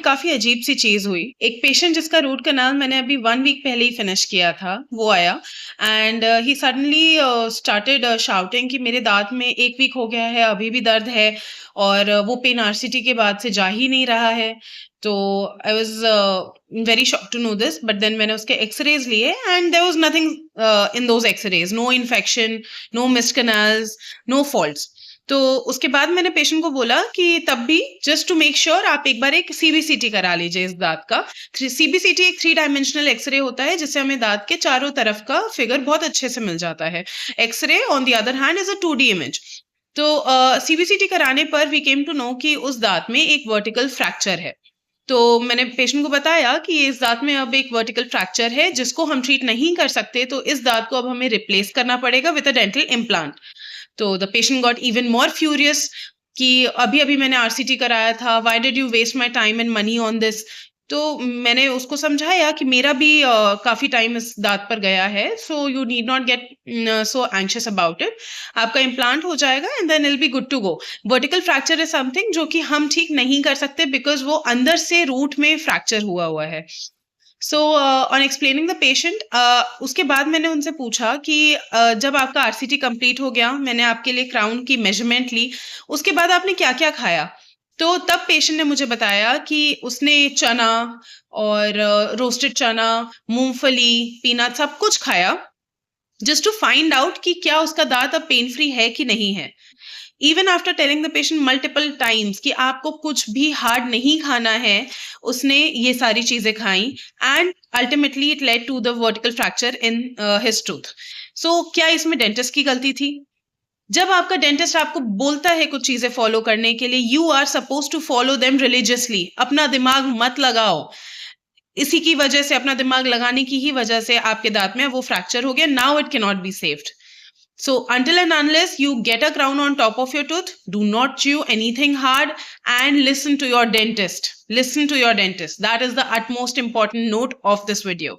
काफ़ी अजीब-सी चीज़ हुई। एक पेशेंट जिसका रूट कनाल मैंने अभी 1 वीक पहले ही फिनिश किया था, वो आया and he suddenly started shouting कि मेरे दाँत में 1 वीक हो गया है, अभी भी दर्द है और वो पेन आरसीटी के बाद से जा ही नहीं रहा है। तो I was very shocked to know this but then मैंने उसके एक्स-रेज़ लिए and there was nothing in those X-rays, no infection, no missed canals, no faults. तो उसके बाद मैंने पेशेंट को बोला कि तब भी जस्ट टू मेक श्योर आप एक बार एक सीबीसीटी करा लीजिए इस दांत का। सीबीसीटी एक 3 डायमेंशनल एक्सरे होता है जिससे हमें दांत के चारों तरफ का फिगर बहुत अच्छे से मिल जाता है। X-ray on the other hand is a 2D image. तो सीबीसीटी कराने पर वी केम टू नो कि उस दांत में एक वर्टिकल फ्रैक्चर है। तो मैंने पेशेंट को बताया कि इस दांत में अब एक वर्टिकल फ्रैक्चर है जिसको हम ट्रीट नहीं कर सकते, तो इस दांत को अब हमें रिप्लेस करना पड़ेगा विद अ डेंटल इम्प्लांट। तो the patient got even more furious कि अभी-अभी मैंने आरसीटी कराया था, why did you waste my time and money on this? तो मैंने उसको समझाया कि मेरा भी काफ़ी टाइम इस दाँत पर गया है, so you need not get so anxious about it. आपका इम्प्लांट हो जाएगा and then it will be good to go. Vertical fracture is something जो कि हम ठीक नहीं कर सकते बिकॉज़ वो अंदर से रूट में फ्रैक्चर हुआ हुआ है। So on explaining the patient उसके बाद मैंने उनसे पूछा कि जब आपका आरसीटी कंप्लीट हो गया, मैंने आपके लिए क्राउन की मेजरमेंट ली, उसके बाद आपने क्या-क्या खाया? तो तब पेशेंट ने मुझे बताया कि उसने चना और रोस्टेड चना, मूँगफली, पीनट सब कुछ खाया जस्ट टू फाइंड आउट कि क्या उसका दाँत अब पेन फ्री है कि नहीं है। Even after telling the patient multiple times कि आपको कुछ भी हार्ड नहीं खाना है, उसने ये सारी चीजें खाई and ultimately it led to the vertical fracture in his tooth. So क्या इसमें डेंटिस्ट की गलती थी? जब आपका डेंटिस्ट आपको बोलता है कुछ चीजें फॉलो करने के लिए, you are suppose to follow them religiously. अपना दिमाग मत लगाओ। इसी की वजह से, अपना दिमाग लगाने की ही वजह से आपके दांत में वो फ्रैक्चर हो गया। Now it can not be saved. So until and unless you get a crown on top of your tooth, do not chew anything hard and listen to your dentist. Listen to your dentist. That is the utmost important note of this video.